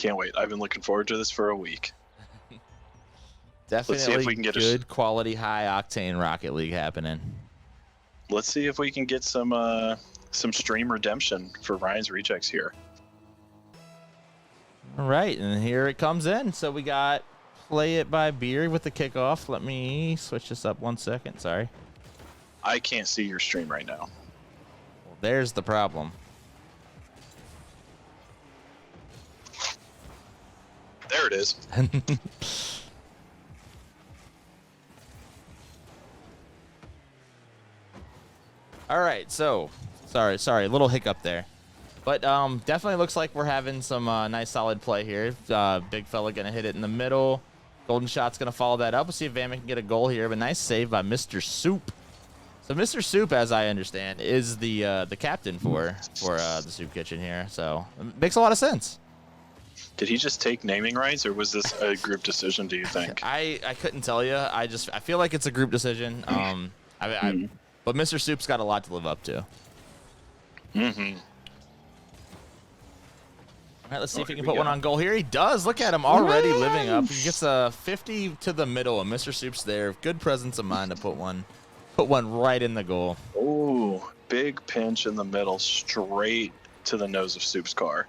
Can't wait. I've been looking forward to this for a week. Definitely Let's see if we can get good quality, high octane Rocket League happening. Let's see if we can get some stream redemption for Ryan's rejects here. All right, and here it comes in. So we got Play It by Beer with the kickoff. Let me switch this up 1 second. Sorry. I can't see your stream right now. Well, there's the problem. There it is. All right, so sorry, a little hiccup there. But definitely looks like we're having some nice solid play here. Big fella gonna hit it in the middle. Golden shot's gonna follow that up. We'll see if Vamek can get a goal here. But nice save by Mr. Soup. So Mr. Soup, as I understand, is the captain for the Soup Kitchen here. So it makes a lot of sense. Did he just take naming rights, or was this a group decision, do you think? I couldn't tell you. I feel like it's a group decision. But Mr. Soup's got a lot to live up to. Mm-hmm. All right, let's see if he can put one on goal here. He does. Look at him already living up. He gets a 50 to the middle, and Mr. Soup's there. Good presence of mind to put one right in the goal. Ooh, big pinch in the middle, straight to the nose of Soup's car.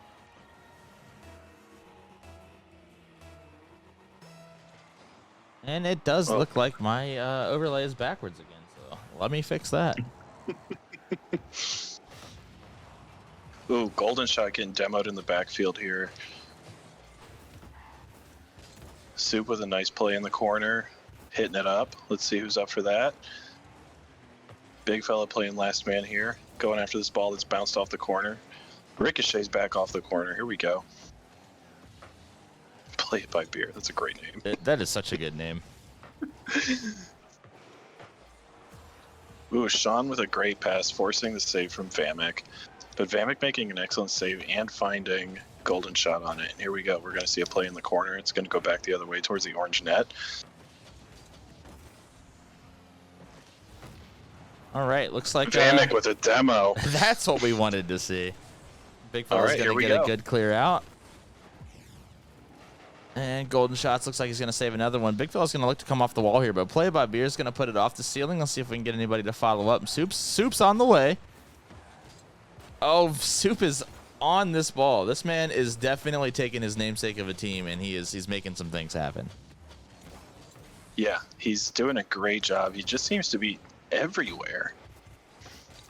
And it does look like my overlay is backwards again, so let me fix that. Ooh, golden shot getting demoed in the backfield here. Soup with a nice play in the corner, hitting it up. Let's see who's up for that. Big fella playing last man here, going after this ball that's bounced off the corner. Ricochet's back off the corner. Here we go. Play It by Beer. That's a great name. That is such a good name. Ooh, Sean with a great pass, forcing the save from Vamek. But Vamek making an excellent save and finding golden shot on it. And here we go. We're going to see a play in the corner. It's going to go back the other way towards the orange net. All right, looks like Vamek with a demo. That's what we wanted to see. Big fella's going to get a good clear out. And golden shots looks like he's going to save another one. Big fella's going to look to come off the wall here, but Play by Beer is going to put it off the ceiling. Let's see if we can get anybody to follow up. Soup's on the way. Oh, Soup is on this ball. This man is definitely taking his namesake of a team, and he's making some things happen. Yeah, he's doing a great job. He just seems to be everywhere.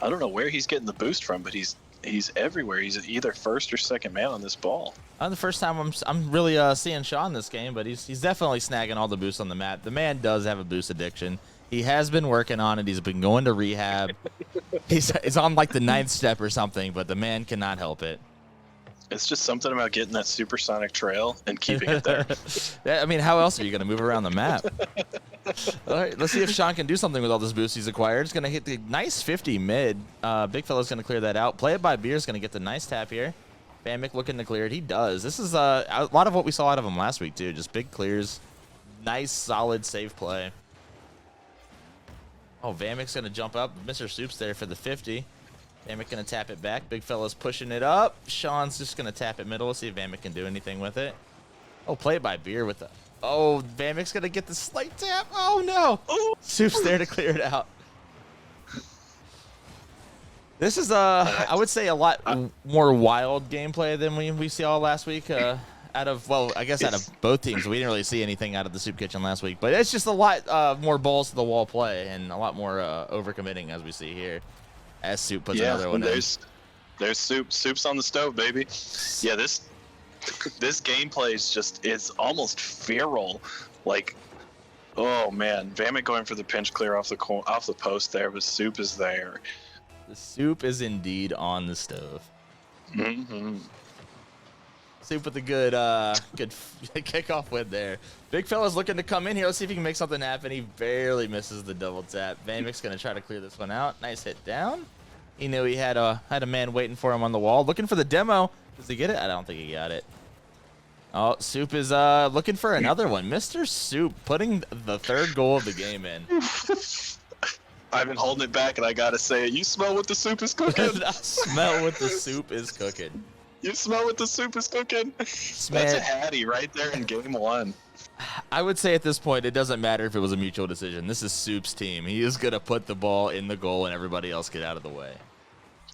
I don't know where he's getting the boost from, but he's everywhere. He's either first or second man on this ball. The first time I'm really seeing Sean this game, but he's definitely snagging all the boosts on the mat. The man does have a boost addiction. He has been working on it. He's been going to rehab. He's on like the 9th step or something, but the man cannot help it. It's just something about getting that supersonic trail and keeping it there. I mean, how else are you going to move around the map? All right, let's see if Sean can do something with all this boost he's acquired. He's going to hit the nice 50 mid. Big fella's going to clear that out. Play It by Beer is going to get the nice tap here. Vamek looking to clear it. He does. This is a lot of what we saw out of him last week, too. Just big clears. Nice, solid save play. Oh, Vamek's going to jump up. Mr. Soup's there for the 50. Vamek going to tap it back. Big fella's pushing it up. Sean's just going to tap it middle. Let's see if Vamek can do anything with it. Oh, Play It by Beer with the... Oh, Vamek's going to get the slight tap. Oh, no. Ooh. Soup's there to clear it out. This is, I would say, a lot more wild gameplay than we saw last week. Out of both teams. We didn't really see anything out of the Soup Kitchen last week. But it's just a lot more balls to the wall play and a lot more overcommitting as we see here. As Soup puts another one in. There's Soup. Soup's on the stove, baby. Yeah, this gameplay is almost feral. Like, oh man, Vamek going for the pinch clear off the post there, but Soup is there. The Soup is indeed on the stove. Mm-hmm. Soup with a good kickoff win there. Big fella's looking to come in here. Let's see if he can make something happen. He barely misses the double tap. Vamek's going to try to clear this one out. Nice hit down. He knew he had a man waiting for him on the wall. Looking for the demo. Does he get it? I don't think he got it. Oh, Soup is looking for another one. Mr. Soup putting the 3rd goal of the game in. I've been holding it back, and I got to say it. You smell what the soup is cooking? I smell what the soup is cooking. You smell what the soup is cooking? That's a Hattie right there in game 1. I would say at this point, it doesn't matter if it was a mutual decision. This is Soup's team. He is going to put the ball in the goal and everybody else get out of the way.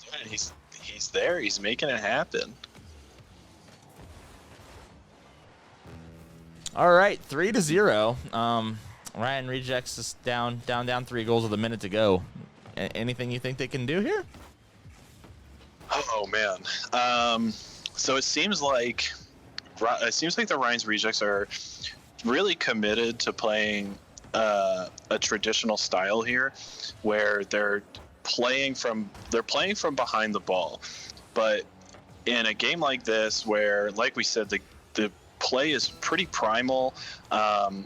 Yeah, he's there. He's making it happen. All right, 3-0. Ryan Rejects is down 3 goals with a minute to go. Anything you think they can do here? Oh man. So it seems like the Ryan's Rejects are really committed to playing a traditional style here, where they're playing from behind the ball. But in a game like this, where, like we said, the play is pretty primal,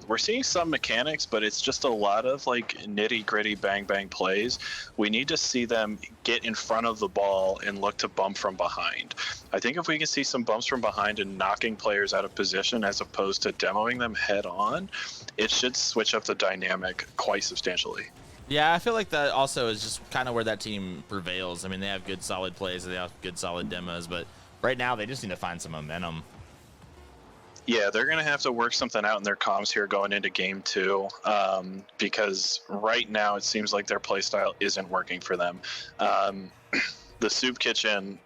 we're seeing some mechanics, but it's just a lot of like nitty gritty bang bang plays. We need to see them get in front of the ball and look to bump from behind. I think if we can see some bumps from behind and knocking players out of position as opposed to demoing them head on, it should switch up the dynamic quite substantially. Yeah, I feel like that also is just kind of where that team prevails. I mean, they have good solid plays, they have good solid demos, but right now they just need to find some momentum. Yeah, they're going to have to work something out in their comms here going into game 2, because right now it seems like their play style isn't working for them. The Soup Kitchen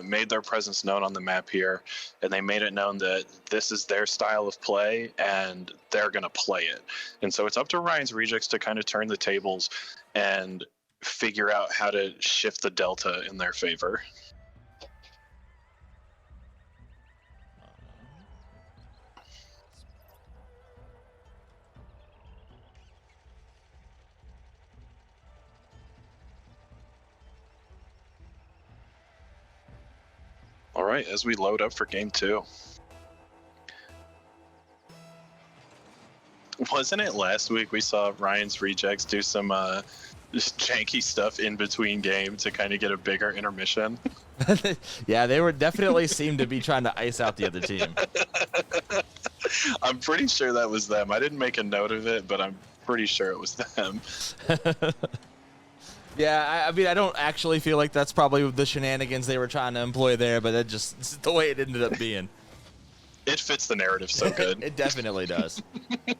made their presence known on the map here, and they made it known that this is their style of play, and they're going to play it. And so it's up to Ryan's Rejects to kind of turn the tables and figure out how to shift the delta in their favor. All right, as we load up for game 2. Wasn't it last week we saw Ryan's Rejects do some just janky stuff in between games to kind of get a bigger intermission? Yeah, they were definitely seemed to be trying to ice out the other team. I'm pretty sure that was them. I didn't make a note of it, but I'm pretty sure it was them. Yeah, I mean, I don't actually feel like that's probably the shenanigans they were trying to employ there, but that just it's the way it ended up being. It fits the narrative so good. It definitely does.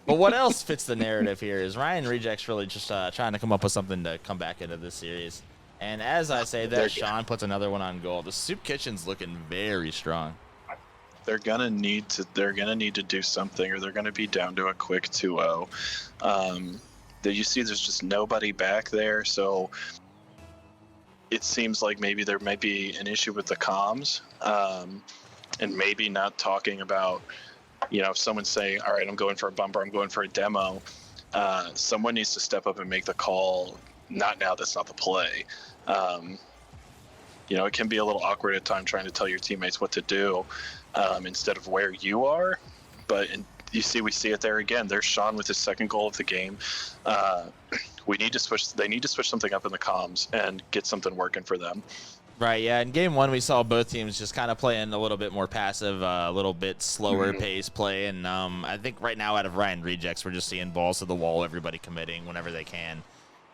But what else fits the narrative here is Ryan Rejects really just trying to come up with something to come back into this series. And as I say that, Sean puts another one on goal. The Soup Kitchen's looking very strong. They're gonna need to do something, or they're gonna be down to a quick 2-0. You see there's just nobody back there, so it seems like maybe there might be an issue with the comms, and maybe not talking about, if someone's saying, all right, I'm going for a bumper, I'm going for a demo, someone needs to step up and make the call. Not now, that's not the play. It can be a little awkward at times trying to tell your teammates what to do instead of where you are, but we see it there again. There's Sean with his second goal of the game. They need to switch something up in the comms and get something working for them. Right, yeah. In game 1, we saw both teams just kind of playing a little bit more passive, a little bit slower pace play. And I think right now out of Ryan Rejects, we're just seeing balls to the wall, everybody committing whenever they can.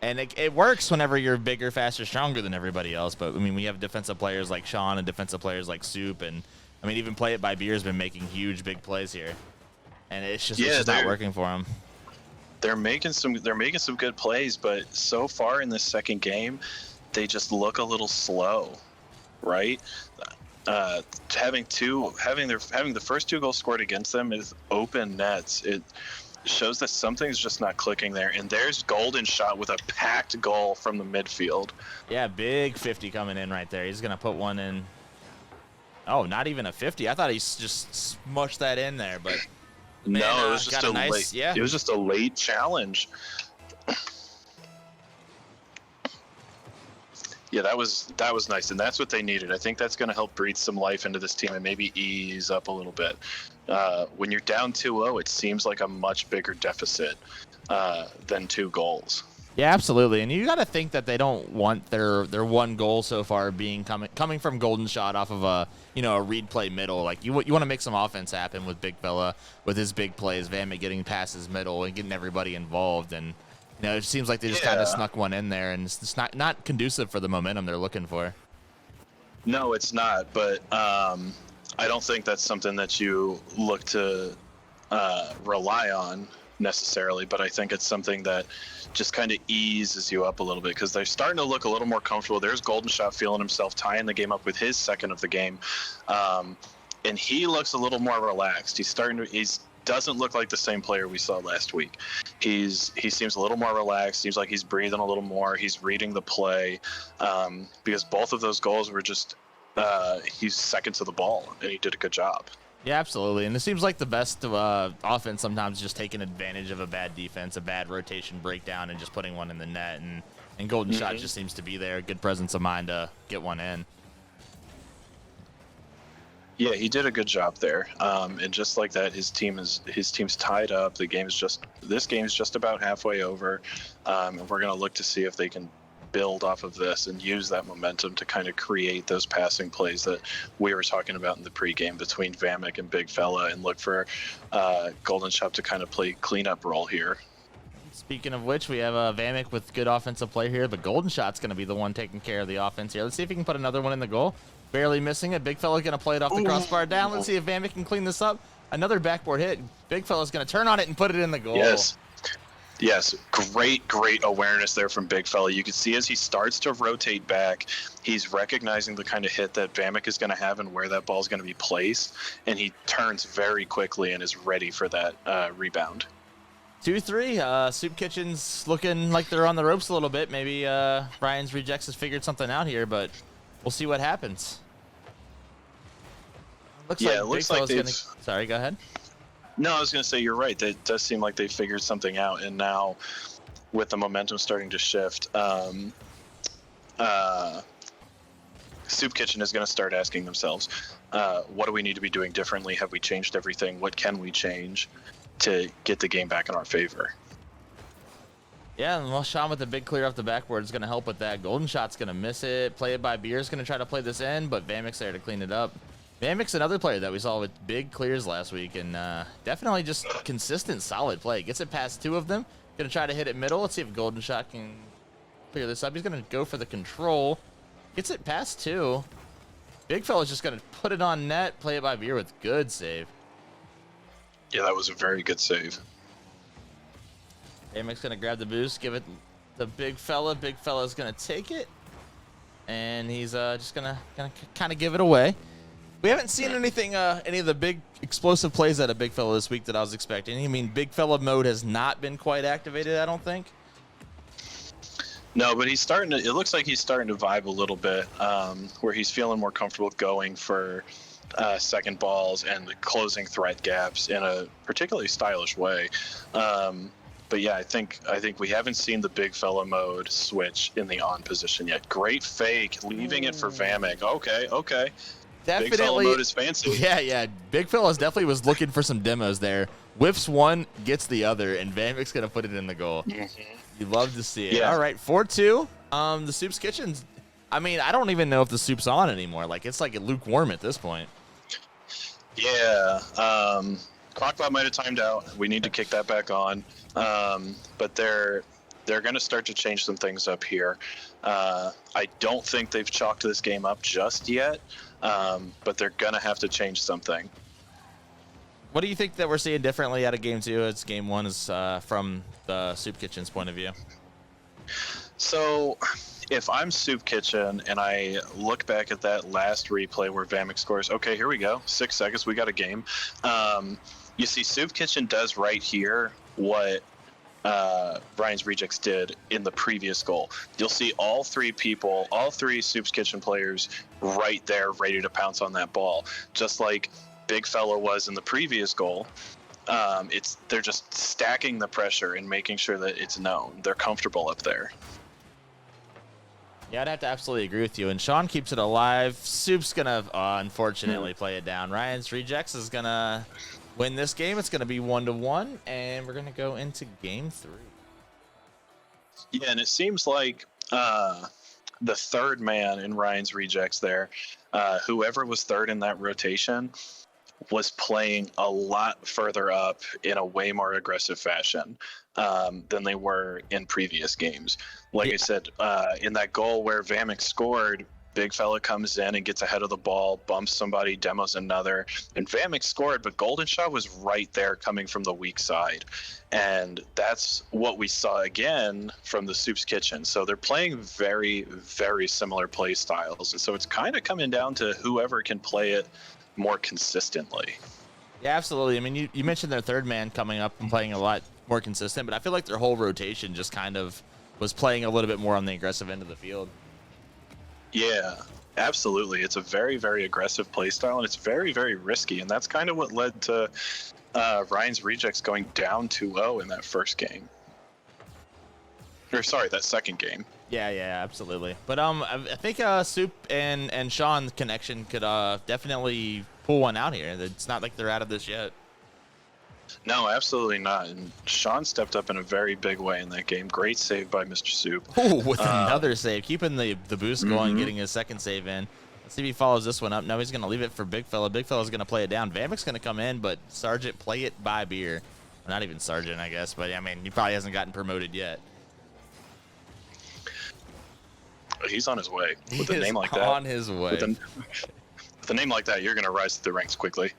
And it works whenever you're bigger, faster, stronger than everybody else. But, I mean, we have defensive players like Sean and defensive players like Soup. And, I mean, even Play It By Beer's been making huge, big plays here. And it's just not working for them. They're making some good plays, but so far in this second game, they just look a little slow, right? Having the first 2 goals scored against them is open nets. It shows that something's just not clicking there. And there's Golden shot with a packed goal from the midfield. Yeah, big 50 coming in right there. He's gonna put one in. Oh, not even a 50. I thought he just smushed that in there, but. Man, no, it was just a nice, late. Yeah. It was just a late challenge. Yeah, that was nice, and that's what they needed. I think that's going to help breathe some life into this team and maybe ease up a little bit. When you're down 2-0, it seems like a much bigger deficit than 2 goals. Yeah, absolutely. And you got to think that they don't want their one goal so far being coming from Golden shot off of a read play middle. Like you want to make some offense happen with Big Fella with his big plays, Vamet getting past his middle and getting everybody involved. And it seems like they just kind of snuck one in there, and it's not conducive for the momentum they're looking for. No, it's not. But I don't think that's something that you look to rely on necessarily. But I think it's something that just kind of eases you up a little bit because they're starting to look a little more comfortable. There's Golden Shot feeling himself, tying the game up with his second of the game. And he looks a little more relaxed. He's doesn't look like the same player we saw last week. He seems a little more relaxed. Seems like he's breathing a little more. He's reading the play, because both of those goals were just he's second to the ball, and he did a good job. Yeah, absolutely. And it seems like the best offense sometimes just taking advantage of a bad defense, a bad rotation breakdown, and just putting one in the net. And Golden Shot just seems to be there. Good presence of mind to get one in. Yeah, he did a good job there. And just like that, his team's tied up. This game is just about halfway over. And we're gonna look to see if they can build off of this and use that momentum to kind of create those passing plays that we were talking about in the pregame between Vamek and Big Fella, and look for Golden Shop to kind of play cleanup role here. Speaking of which, we have Vamek with good offensive play here, but Golden Shot's going to be the one taking care of the offense here. Let's see if he can put another one in the goal. Barely missing it. Big Fella's going to play it off the crossbar down. Let's see if Vamek can clean this up. Another backboard hit. Big Fella's going to turn on it and put it in the goal. Yes, great awareness there from Big Fella. You can see as he starts to rotate back, he's recognizing the kind of hit that Vamek is going to have and where that ball is going to be placed, and he turns very quickly and is ready for that rebound. 2-3. Soup Kitchen's looking like they're on the ropes a little bit. Maybe Ryan's Rejects has figured something out here, but we'll see what happens. Looks like Big Fella's gonna... Sorry, go ahead. No, I was going to say you're right. That does seem like they figured something out, and now with the momentum starting to shift, Soup Kitchen is going to start asking themselves, what do we need to be doing differently? Have we changed everything? What can we change to get the game back in our favor? Yeah, and Sean with the big clear off the backboard is going to help with that. Golden Shot's going to miss it. Play it by Beer is going to try to play this in, but Vamek's there to clean it up. Vamek's another player that we saw with big clears last week, and definitely just consistent, solid play. Gets it past two of them. Going to try to hit it middle. Let's see if Golden Shot can clear this up. He's going to go for the control. Gets it past two. Big Fella's just going to put it on net. Play it by Beer with good save. Yeah, that was a very good save. Vamek's going to grab the boost, give it to Big Fella. Big Fella's going to take it, and he's just going to kind of give it away. We haven't seen anything, any of the big explosive plays out of Big Fella this week that I was expecting. I mean, Big Fella mode has not been quite activated, I don't think. No, but he's starting to. It looks like he's starting to vibe a little bit, where he's feeling more comfortable going for second balls and the closing threat gaps in a particularly stylish way. But yeah, I think we haven't seen the Big Fella mode switch in the on position yet. Great fake, leaving it for Vamek. Okay. Definitely. Big Fella mode is fancy. Yeah. Big Fella's definitely was looking for some demos there. Whiffs one, gets the other, and Vamek's going to put it in the goal. You love to see it. Yeah. All right, 4-2. The Soup's Kitchen's, I mean, I don't even know if the Soup's on anymore. Like, it's like lukewarm at this point. Yeah. Clockbot might have timed out. We need to kick that back on. But they're going to start to change some things up here. I don't think they've chalked this game up just yet. But they're going to have to change something. What do you think that we're seeing differently out of game two as game one is from the Soup Kitchen's point of view? So if I'm Soup Kitchen and I look back at that last replay where Vamek scores, okay, here we go. 6 seconds, we got a game. You see Soup Kitchen does right here what Ryan's Rejects did in the previous goal. You'll see all three Soup's Kitchen players right there ready to pounce on that ball, just like Big Fella was in the previous goal. They're just stacking the pressure and making sure that it's known. They're comfortable up there. Yeah, I'd have to absolutely agree with you. And Sean keeps it alive. Soup's going to, unfortunately, play it down. Ryan's Rejects is going to win this game. It's going to be 1-1, and we're going to go into game three. Yeah, and it seems like the third man in Ryan's Rejects there, whoever was third in that rotation, was playing a lot further up in a way more aggressive fashion than they were in previous games. Like I said, in that goal where Vamek scored, Big Fella comes in and gets ahead of the ball, bumps somebody, demos another, and Vamek scored, but Golden Shot was right there coming from the weak side. And that's what we saw again from the Soup's Kitchen. So they're playing very, very similar play styles. And so it's kind of coming down to whoever can play it more consistently. Yeah, absolutely. I mean, you mentioned their third man coming up and playing a lot more consistent, but I feel like their whole rotation just kind of was playing a little bit more on the aggressive end of the field. Yeah, absolutely. It's a very, very aggressive play style, and it's very, very risky. And that's kind of what led to Ryan's Rejects going down 2-0 in that first game. Or sorry, that second game. Yeah, absolutely. But I think Soup and Sean connection could definitely pull one out here. It's not like they're out of this yet. No, absolutely not. And Sean stepped up in a very big way in that game. Great save by Mr. Soup. Oh, with another save, keeping the boost going, getting his second save in. Let's see if he follows this one up. No, he's going to leave it for Big Fella. Big Fella's going to play it down. Vamek's going to come in, but Sergeant, play it by beer. Well, not even Sergeant, I guess, but I mean, he probably hasn't gotten promoted yet. He's on his way. With a name like that. On his way. With a name like that, you're going to rise through the ranks quickly.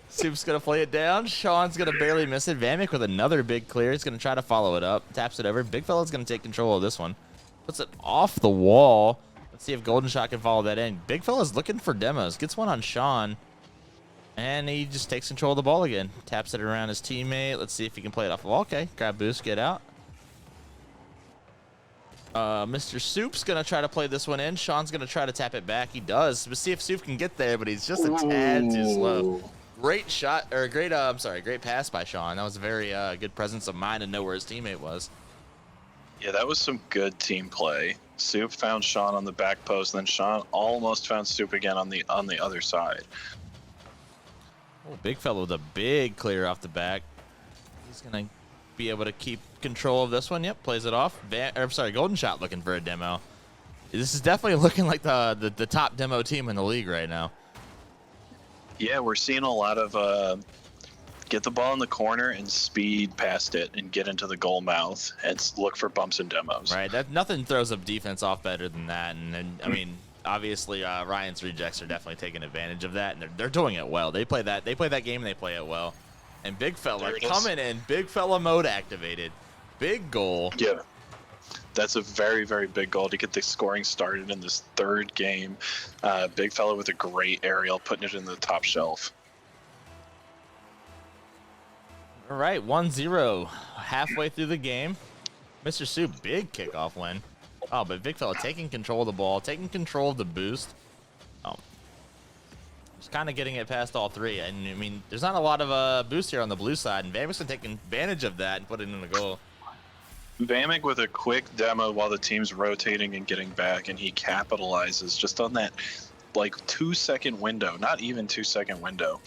Soup's going to play it down. Sean's going to barely miss it. Vamek with another big clear. He's going to try to follow it up. Taps it over. Big Fella's going to take control of this one. Puts it off the wall. Let's see if Golden Shot can follow that in. Big Fella's looking for demos. Gets one on Sean. And he just takes control of the ball again. Taps it around his teammate. Let's see if he can play it off the wall. Okay. Grab boost. Get out. Mr. Soup's going to try to play this one in. Sean's going to try to tap it back. He does. We'll see if Soup can get there, but he's just a tad too slow. Great shot, or great pass by Sean. That was a very good presence of mind to know where his teammate was. Yeah, that was some good team play. Soup found Sean on the back post, then Sean almost found Soup again on the other side. Oh, Big Fella with a big clear off the back. He's going to be able to keep control of this one. Yep, plays it off. Golden Shot looking for a demo. This is definitely looking like the top demo team in the league right now. Yeah, we're seeing a lot of get the ball in the corner and speed past it and get into the goal mouth and look for bumps and demos. Right, nothing throws up defense off better than that. And I mean, obviously Ryan's Rejects are definitely taking advantage of that, and they're doing it well. They play that game and they play it well. And Big Fella coming in, Big Fella mode activated. Big goal. Yeah. That's a very, very big goal to get the scoring started in this third game. Big Fella with a great aerial, putting it in the top shelf. All right, 1-0. Halfway through the game. Mr. Soup, big kickoff win. Oh, but Big Fella taking control of the ball, taking control of the boost. Oh. Just kind of getting it past all three. And I mean, there's not a lot of boost here on the blue side, and Vamek's going to take advantage of that and put it in the goal. Vamek with a quick demo while the team's rotating and getting back, and he capitalizes just on that like 2-second window, not even 2-second window.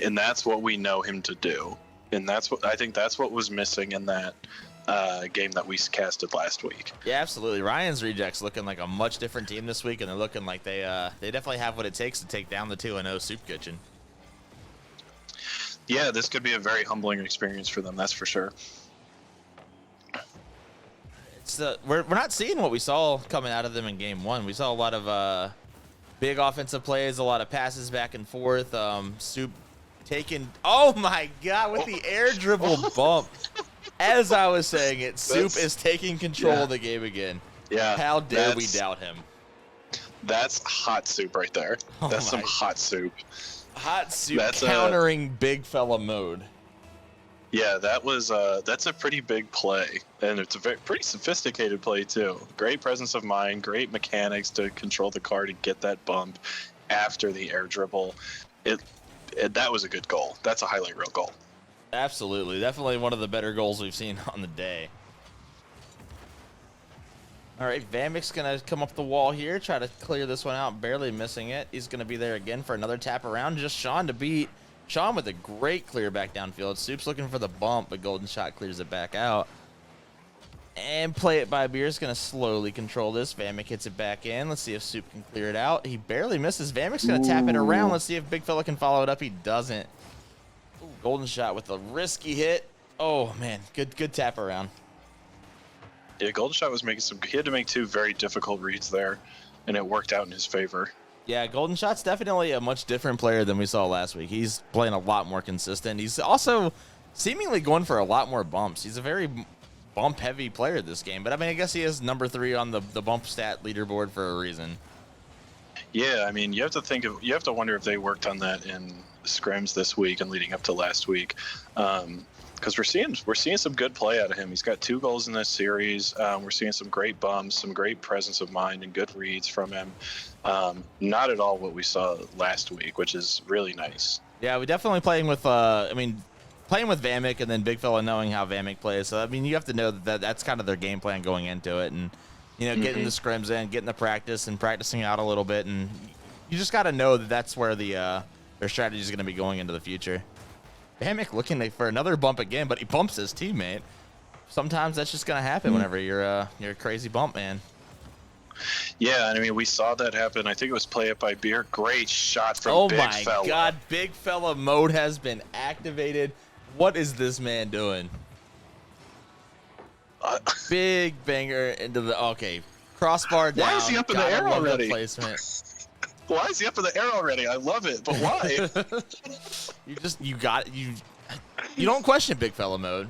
And that's what we know him to do. And I think that's what was missing in that game that we casted last week. Yeah, absolutely. Ryan's Rejects looking like a much different team this week, and they're looking like they definitely have what it takes to take down the 2-0 Soup Kitchen. Yeah, this could be a very humbling experience for them, that's for sure. We're not seeing what we saw coming out of them in game one. We saw a lot of big offensive plays, a lot of passes back and forth. Soup taking, oh my God, with the air dribble bump. As I was saying it, Soup is taking control of the game again. Yeah. How dare we doubt him? That's hot Soup right there. That's some hot Soup. Hot Soup countering Big Fella mode. Yeah, that's a pretty big play, and it's a pretty sophisticated play too. Great presence of mind, great mechanics to control the car to get that bump after the air dribble. That was a good goal. That's a highlight reel goal. Absolutely, definitely one of the better goals we've seen on the day. All right, Vamek's gonna come up the wall here, try to clear this one out, barely missing it. He's gonna be there again for another tap around. Just Sean to beat. Sean with a great clear back downfield. Soup's looking for the bump, but Golden Shot clears it back out. And play it by Beer's going to slowly control this. Vamek hits it back in. Let's see if Soup can clear it out. He barely misses. Vamek's going to tap it around. Let's see if Big Fella can follow it up. He doesn't. Ooh, Golden Shot with a risky hit. Oh, man. Good tap around. Yeah, Golden Shot was making some. He had to make 2 very difficult reads there, and it worked out in his favor. Yeah, Golden Shot's definitely a much different player than we saw last week. He's playing a lot more consistent. He's also seemingly going for a lot more bumps. He's a very bump-heavy player this game, but I mean, I guess he is number 3 on the bump stat leaderboard for a reason. Yeah, I mean, you have to wonder if they worked on that in scrims this week and leading up to last week, because we're seeing some good play out of him. He's got 2 goals in this series. We're seeing some great bumps, some great presence of mind, and good reads from him. Not at all what we saw last week, which is really nice. Yeah, we definitely playing with. Playing with Vamic and then Big Fella knowing how Vamic plays. So I mean, you have to know that's kind of their game plan going into it, and getting the scrims in, getting the practice, and practicing out a little bit, and you just got to know that that's where their strategy is going to be going into the future. Vamic looking for another bump again, but he bumps his teammate. Sometimes that's just going to happen whenever you're a crazy bump man. Yeah, I mean, we saw that happen. I think it was play up by Beer. Great shot from Big Fella. Oh my God, Big Fella mode has been activated. What is this man doing? Big banger into the crossbar down. Why is he up in the air already? Placement. Why is he up in the air already? I love it, but why? You don't question Big Fella mode.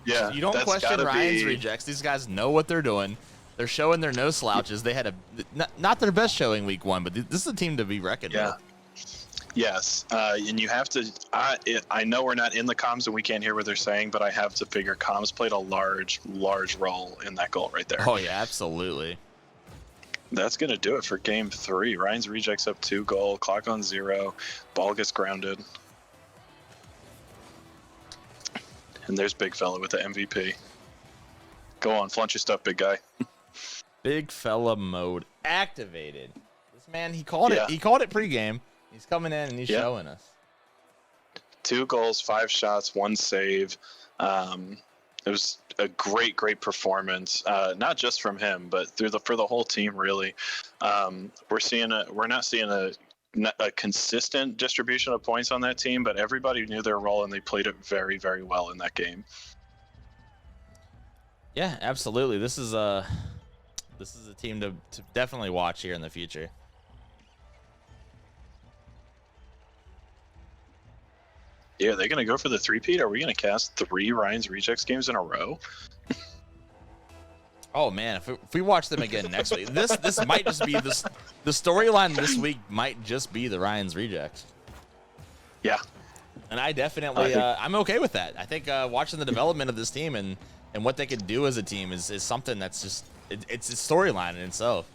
Yeah, you don't question Ryan's rejects. These guys know what they're doing. They're showing their no slouches. They had not their best showing week 1, but this is a team to be reckoned with. Yes, and you have to. I know we're not in the comms and we can't hear what they're saying, but I have to figure comms played a large role in that goal right there. Oh yeah, absolutely. That's gonna do it for game 3. Ryan's rejects up 2 goal, clock on 0, ball gets grounded, and there's Big Fella with the MVP. Go on, flaunt your stuff, big guy. Big Fella mode activated. This man, he called it. He called it pregame. He's coming in and he's showing us. 2 goals, 5 shots, 1 save. It was a great performance, not just from him, but for the whole team. Really, we're not seeing a consistent distribution of points on that team, but everybody knew their role and they played it very, very well in that game. Yeah, absolutely. This is a team to definitely watch here in the future. Yeah, are they going to go for the 3-peat? Are we going to cast 3 Ryan's Rejects games in a row? Oh man, if we watch them again next week, this might just be the storyline this week might just be the Ryan's Rejects. Yeah, and I definitely I'm okay with that. I think watching the development of this team and what they could do as a team is something that's just it's a storyline in itself.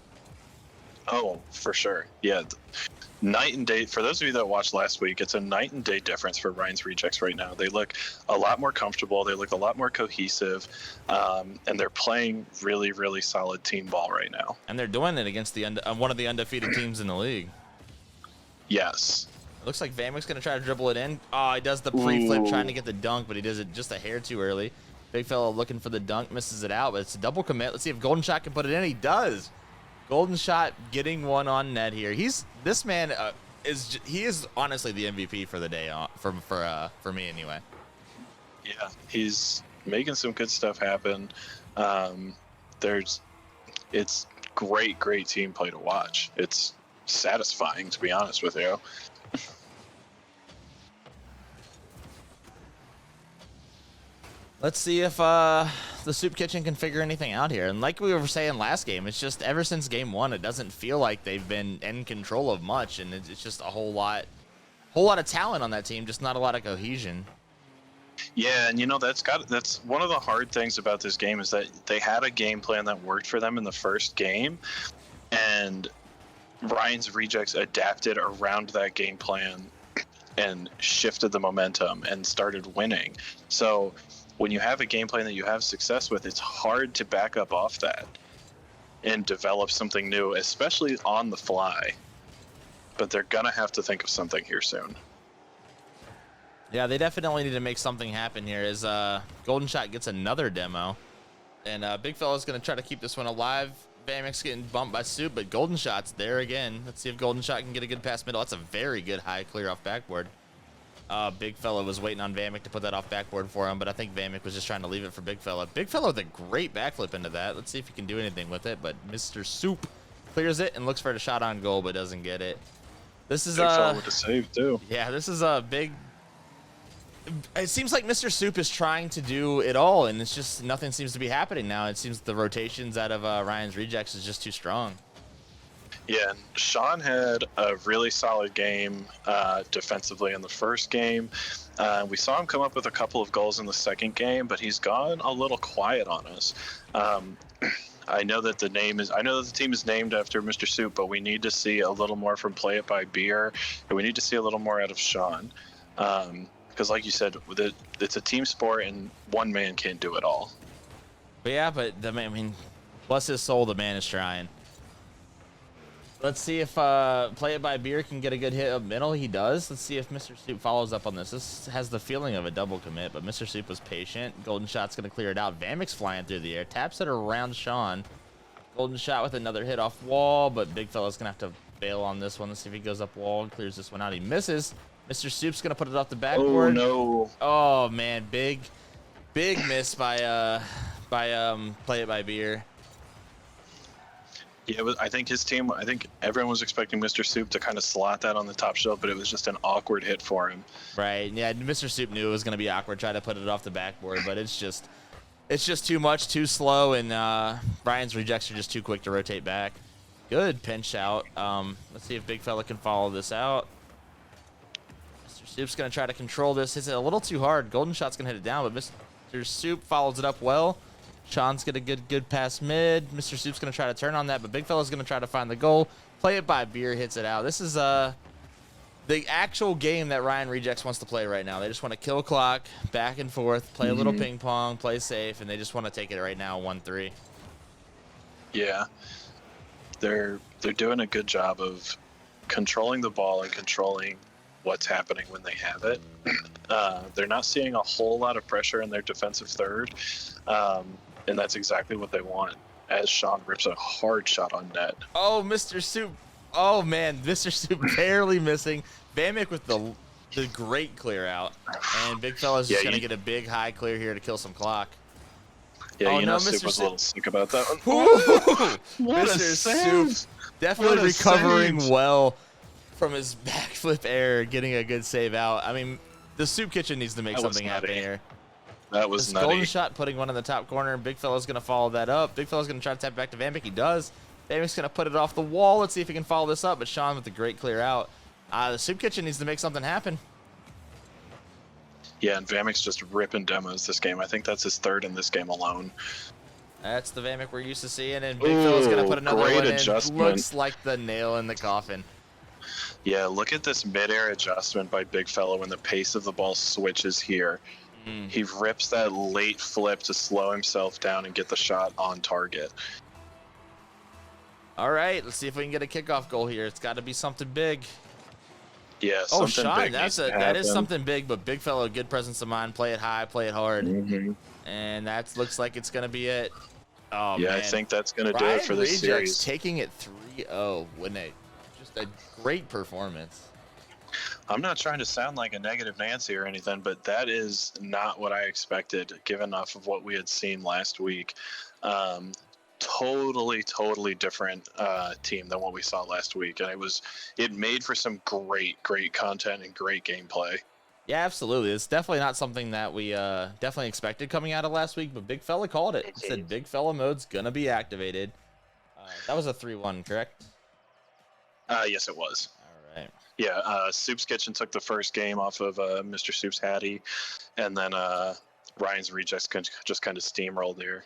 Oh, for sure. Yeah. Night and day. For those of you that watched last week, it's a night and day difference for Ryan's Rejects right now. They look a lot more comfortable. They look a lot more cohesive, and they're playing really, really solid team ball right now. And they're doing it against one of the undefeated teams in the league. Yes. It looks like Vamic's going to try to dribble it in. Oh, he does the pre-flip trying to get the dunk, but he does it just a hair too early. Big fella looking for the dunk, misses it out, but it's a double commit. Let's see if Golden Shot can put it in. He does. Golden Shot getting one on net here. This man is honestly the MVP for the day for me anyway. Yeah, he's making some good stuff happen. It's great team play to watch. It's satisfying, to be honest with you. Let's see if the Soup Kitchen can figure anything out here. And like we were saying last game, it's just ever since game 1, it doesn't feel like they've been in control of much, and it's just a whole lot of talent on that team, just not a lot of cohesion. Yeah, and that's one of the hard things about this game is that they had a game plan that worked for them in the first game, and Ryan's Rejects adapted around that game plan and shifted the momentum and started winning. So when you have a game plan that you have success with, it's hard to back up off that and develop something new, especially on the fly. But they're going to have to think of something here soon. Yeah, they definitely need to make something happen here as Golden Shot gets another demo. And Big Fella's going to try to keep this one alive. Vamic's getting bumped by Soup, but Golden Shot's there again. Let's see if Golden Shot can get a good pass middle. That's a very good high clear off backboard. Big Fella was waiting on Vamic to put that off backboard for him, but I think Vamic was just trying to leave it for Big Fella. Big Fella with a great backflip into that. Let's see if he can do anything with it, but Mr. Soup clears it and looks for a shot on goal, but doesn't get it. This is Big Fella with the save too. yeah, this is a big. It seems like Mr. Soup is trying to do it all, and it's just nothing seems to be happening now. It seems the rotations out of Ryan's rejects is just too strong. Yeah, and Sean had a really solid game defensively in the first game. We saw him come up with a couple of goals in the second game, but he's gone a little quiet on us. I know that the team is named after Mr. Soup, but we need to see a little more from Play It by Beer, and we need to see a little more out of Sean. Because, like you said, it's a team sport, and one man can't do it all. But yeah, but I mean, bless his soul, the man is trying. Let's see if Play It by Beer can get a good hit up middle. He does. Let's see if Mr. Soup follows up on this. This has the feeling of a double commit, but Mr. Soup was patient. Golden Shot's going to clear it out. Vamic's flying through the air. Taps it around Sean. Golden Shot with another hit off wall, but Big Fella's going to have to bail on this one. Let's see if he goes up wall and clears this one out. He misses. Mr. Soup's going to put it off the backboard. Oh, no. Oh, man. Big miss by Play It by Beer. Yeah, I think his team, I think everyone was expecting Mr. Soup to kind of slot that on the top shelf, but it was just an awkward hit for him. Right. Yeah, Mr. Soup knew it was going to be awkward, try to put it off the backboard, but it's just too much, too slow, and Ryan's rejects are just too quick to rotate back. Good pinch out. Let's see if Big Fella can follow this out. Mr. Soup's going to try to control this. Hits it a little too hard. Golden Shot's going to hit it down, but Mr. Soup follows it up well. Sean's get a good pass mid. Mr. Soup's going to try to turn on that, but Big Fella's going to try to find the goal. Play It by Beer hits it out. This is the actual game that Ryan Rejects wants to play right now. They just want to kill clock, back and forth, play a little ping pong, play safe, and they just want to take it right now 1-3. Yeah. They're doing a good job of controlling the ball and controlling what's happening when they have it. They're not seeing a whole lot of pressure in their defensive third. And that's exactly what they want, as Sean rips a hard shot on net. Oh, Mr. Soup. Oh, man. Mr. Soup barely missing. Vamic with the great clear out. And Big Fella's just going to get a big high clear here to kill some clock. Yeah, oh, you know, no, Soup was a little sick about that one. What Mr. Soup definitely recovering well from his backflip error, getting a good save out. I mean, the Soup Kitchen needs to make something happen here. That was this nutty. Golden Shot putting one in the top corner. Big Fella's going to follow that up. Big Fella's going to try to tap back to Vamic. He does. Vamic's going to put it off the wall. Let's see if he can follow this up. But Sean with the great clear out. The Soup Kitchen needs to make something happen. Yeah, and Vamic's just ripping demos this game. I think that's his third in this game alone. That's the Vamic we're used to seeing. And Big Fella's going to put another one in. Looks like the nail in the coffin. Yeah, look at this mid-air adjustment by Big Fella when the pace of the ball switches here. He rips that late flip to slow himself down and get the shot on target. All right, let's see if we can get a kickoff goal here. It's got to be something big. Yeah, oh, something Sean, big that is something big, but Big Fella, good presence of mind. Play it high, play it hard. And that looks like it's going to be it. Oh, yeah, man. I think that's going to do it for this series. Taking it 3-0, wouldn't it? Just a great performance. I'm not trying to sound like a negative Nancy or anything, but that is not what I expected, given off of what we had seen last week. Totally different team than what we saw last week, and it made for some great content and great gameplay. Yeah, absolutely. It's definitely not something that we definitely expected coming out of last week, but Big Fella called it. He said Big Fella mode's gonna be activated. That was a 3-1, correct? Yes, it was. All right. Yeah, Soup's Kitchen took the first game off of Mr. Soup's Hattie, and then Ryan's Rejects just kind of steamrolled there.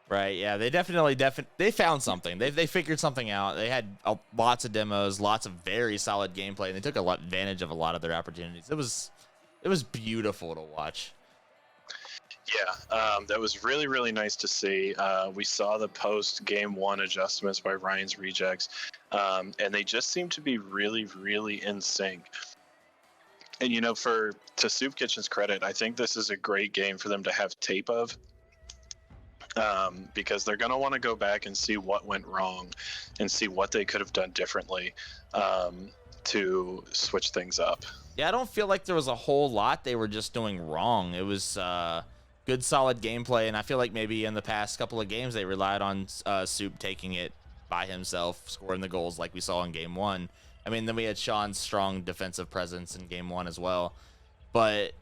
Right, yeah, they they found something. They figured something out. They had lots of demos, lots of very solid gameplay, and they took advantage of a lot of their opportunities. It was beautiful to watch. Yeah, that was really nice to see. We saw the post game 1 adjustments by Ryan's Rejects, and they just seem to be really in sync. And you know, to Soup Kitchen's credit, I think this is a great game for them to have tape of, because they're going to want to go back and see what went wrong and see what they could have done differently. to switch things up. Yeah, I don't feel like there was a whole lot they were just doing wrong. It was good, solid gameplay, and I feel like maybe in the past couple of games they relied on Soup taking it by himself, scoring the goals like we saw in Game 1. I mean, then we had Sean's strong defensive presence in Game 1 as well. But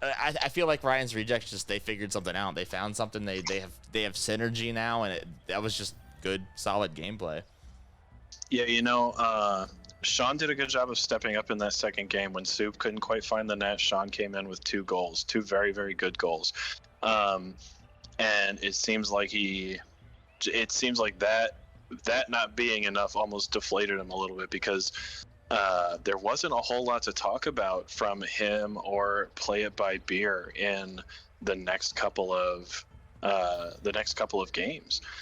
I feel like Ryan's Rejects just, they figured something out. They found something. They have synergy now, and that was just good, solid gameplay. Yeah, Sean did a good job of stepping up in that second game when Soup couldn't quite find the net. Sean came in with 2 goals, 2 very, very good goals, and it seems like that not being enough almost deflated him a little bit, because there wasn't a whole lot to talk about from him or Play It by Beer in the next couple of games.